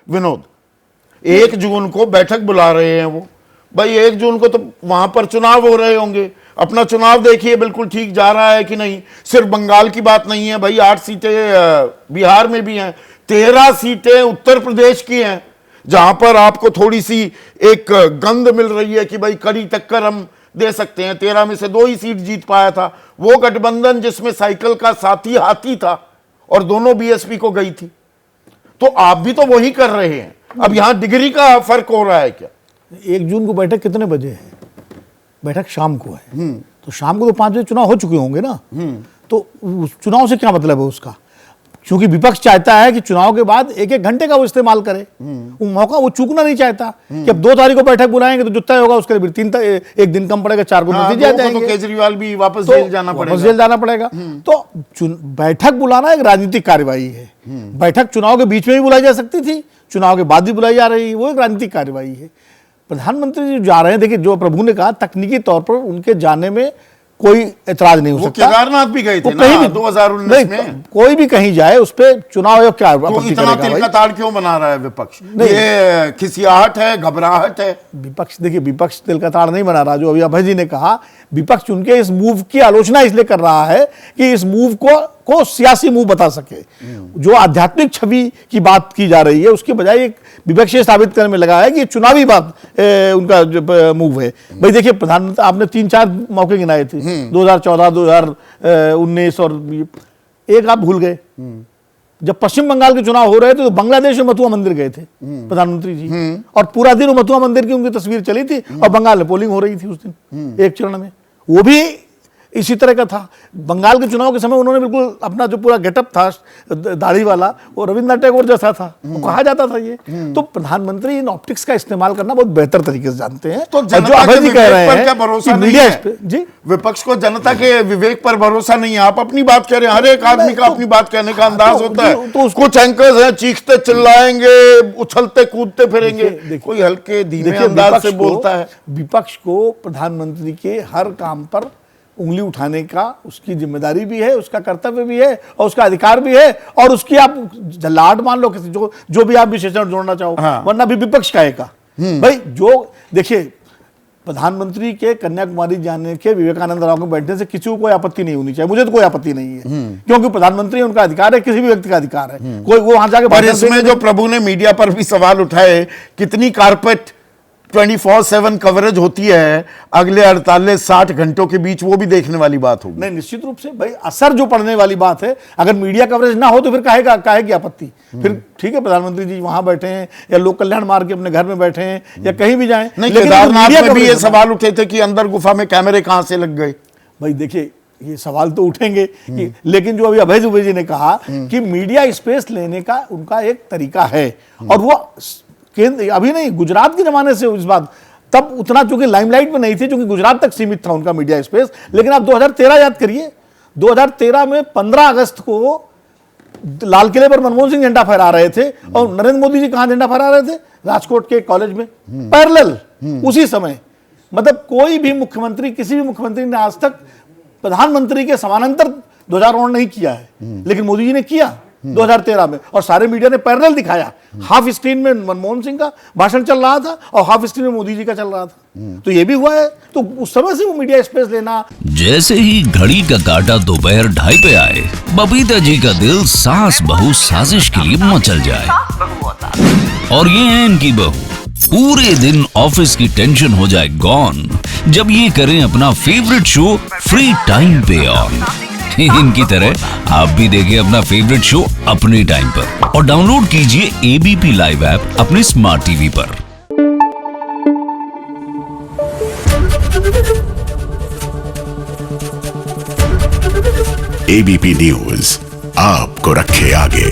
विनोद, 1 जून को बैठक बुला रहे हैं वो। भाई 1 जून को तो वहां पर चुनाव हो रहे होंगे, अपना चुनाव देखिए बिल्कुल ठीक जा रहा है कि नहीं। सिर्फ बंगाल की बात नहीं है भाई, 8 सीटें बिहार में भी हैं, 13 सीटें उत्तर प्रदेश की हैं, जहां पर आपको थोड़ी सी एक गंध मिल रही है कि भाई कड़ी टक्कर हम दे सकते हैं। 13 में से 2 ही सीट जीत पाया था वो गठबंधन जिसमें साइकिल का साथी हाथी था और दोनों बीएसपी को गई थी। तो आप भी तो वही कर रहे हैं। अब यहां डिग्री का फर्क हो रहा है क्या? 1 जून को बैठक कितने बजे है? बैठक शाम को है, तो शाम को तो 5 बजे चुनाव हो चुके होंगे ना। तो चुनाव से क्या मतलब है उसका? क्योंकि विपक्ष चाहता है कि चुनाव के बाद 1-1 घंटे का वो इस्तेमाल करे, वो मौका वो चूकना नहीं चाहता कि अब 2 तारीख को बैठक बुलाएंगे तो जो तय होगा उसके लिए 1 दिन कम पड़ेगा, 4 को नतीजे आ जाएंगे, तो केजरीवाल भी वापस जेल जाना पड़ेगा। तो बैठक बुलाना एक राजनीतिक कार्यवाही है। बैठक चुनाव के बीच में भी बुलाई जा सकती थी, चुनाव के बाद भी बुलाई जा रही है, वो एक राजनीतिक कार्यवाही है। प्रधानमंत्री जी जा रहे हैं, देखिए जो प्रभु ने कहा तकनीकी तौर पर उनके जाने में कोई एतराज नहीं हो सकता। केदारनाथ भी गए थे ना 2019 में। कोई भी कहीं जाए उस पर चुनाव आयोग क्या तो इतना तिल का ताड़ क्यों बना रहा है विपक्ष? ये खिसियाहट है, घबराहट है? विपक्ष, देखिए विपक्ष तिल का ताड़ नहीं बना रहा। जो अभी अभय जी ने कहा, विपक्ष उनके इस मूव की आलोचना इसलिए कर रहा है कि इस मूव को सियासी मूव बता सके। जो आध्यात्मिक छवि की बात की जा रही है उसके बजाय एक विपक्ष ये साबित करने में लगा है कि चुनावी बात उनका मूव है। भाई देखिए प्रधानमंत्री आपने 3-4 मौके गिनाए थे, 2014, 2019 और एक आप भूल गए। जब पश्चिम बंगाल के चुनाव हो रहे थे तो बांग्लादेश में मथुआ मंदिर गए थे प्रधानमंत्री जी, और पूरा दिन मथुआ मंदिर की उनकी तस्वीर चली थी और बंगाल में पोलिंग हो रही थी उस दिन एक चरण में। वो भी इसी तरह का था। बंगाल के चुनाव के समय उन्होंने बिल्कुल अपना जो पूरा गेटअप था दाढ़ी वाला वो रविन्द्रनाथ टैगोर जैसा था, वो कहा जाता था ये। तो प्रधानमंत्री इन ऑप्टिक्स का इस्तेमाल करना बहुत बेहतर तरीके से जानते हैं। तो जो अभय जी कह रहे हैं भरोसा नहीं है जी, विपक्ष को जनता के विवेक पर भरोसा नहीं है। आप अपनी बात कह रहे हैं, हर एक आदमी का अपनी बात कहने का अंदाज होता है। कुछ एंकर्स हैं चीखते चिल्लाएंगे, उछलते कूदते फिरेंगे, कोई हल्के धीमे अंदाज से बोलता है। विपक्ष को प्रधानमंत्री के हर काम पर उंगली उठाने का उसकी जिम्मेदारी भी है, उसका कर्तव्य भी है और उसका अधिकार भी है, और उसकी आप लाड मान लो किसी जो भी आप विशेषण जोड़ना चाहो। वरना भी विपक्ष कहेगा भाई जो देखिए प्रधानमंत्री के कन्याकुमारी जाने के विवेकानंद राव के बैठने से किसी को कोई आपत्ति नहीं होनी चाहिए। मुझे तो कोई आपत्ति नहीं है क्योंकि प्रधानमंत्री उनका अधिकार है, किसी भी व्यक्ति का अधिकार है। कोई वो वहां जाके, पर इसमें जो प्रभु ने मीडिया पर भी सवाल उठाए, कितनी कारपेट 24/7 कवरेज होती है अगले 48-60 घंटों के बीच, वो भी देखने वाली बात होगी। नहीं, निश्चित रूप से भाई असर जो पड़ने वाली बात है। अगर मीडिया कवरेज ना हो तो फिर काहेगी आपत्ति? फिर ठीक है प्रधानमंत्री जी वहां बैठे हैं या लोक कल्याण मार्ग के अपने घर में बैठे हैं या कहीं भी जाएं। नहीं, केदारनाथ में भी ये सवाल उठे थे कि अंदर गुफा में कैमरे कहां से लग गए। भाई देखिए ये सवाल तो उठेंगे लेकिन जो अभी अभय दुबे जी ने कहा कि मीडिया स्पेस लेने का उनका एक तरीका है, और वो केंद्र अभी नहीं, गुजरात के जमाने से इस बात, तब उतना चूंकि लाइमलाइट में नहीं थी, चूंकि गुजरात तक सीमित था उनका मीडिया स्पेस। लेकिन आप 2013 याद करिए, 2013 में 15 अगस्त को लाल किले पर मनमोहन सिंह झंडा फहरा रहे थे और नरेंद्र मोदी जी कहां झंडा फहरा रहे थे? राजकोट के कॉलेज में, पैरेलल उसी समय। मतलब कोई भी मुख्यमंत्री, किसी भी मुख्यमंत्री ने आज तक प्रधानमंत्री के समानांतर ध्वजारोहण नहीं किया है, लेकिन मोदी जी ने किया 2013 में, और सारे मीडिया ने पैरेलल दिखाया। हाफ स्क्रीन में मनमोहन सिंह का भाषण चल रहा था और हाफ स्क्रीन में मोदी जी का चल रहा था। तो ये भी हुआ है। तो उस समय से वो मीडिया स्पेस लेना। जैसे ही घड़ी का काटा दोपहर 2:30 पे आए, बबीता जी का दिल सास बहू साजिश के लिए मचल जाए। और ये है इनकी बहू, पूरे दिन ऑफिस की टेंशन हो जाए गॉन जब ये करें अपना फेवरेट शो फ्री टाइम पे ऑन। इनकी तरह आप भी देखिए अपना फेवरेट शो अपने टाइम पर और डाउनलोड कीजिए एबीपी लाइव ऐप अपने स्मार्ट टीवी पर। एबीपी न्यूज आपको रखे आगे।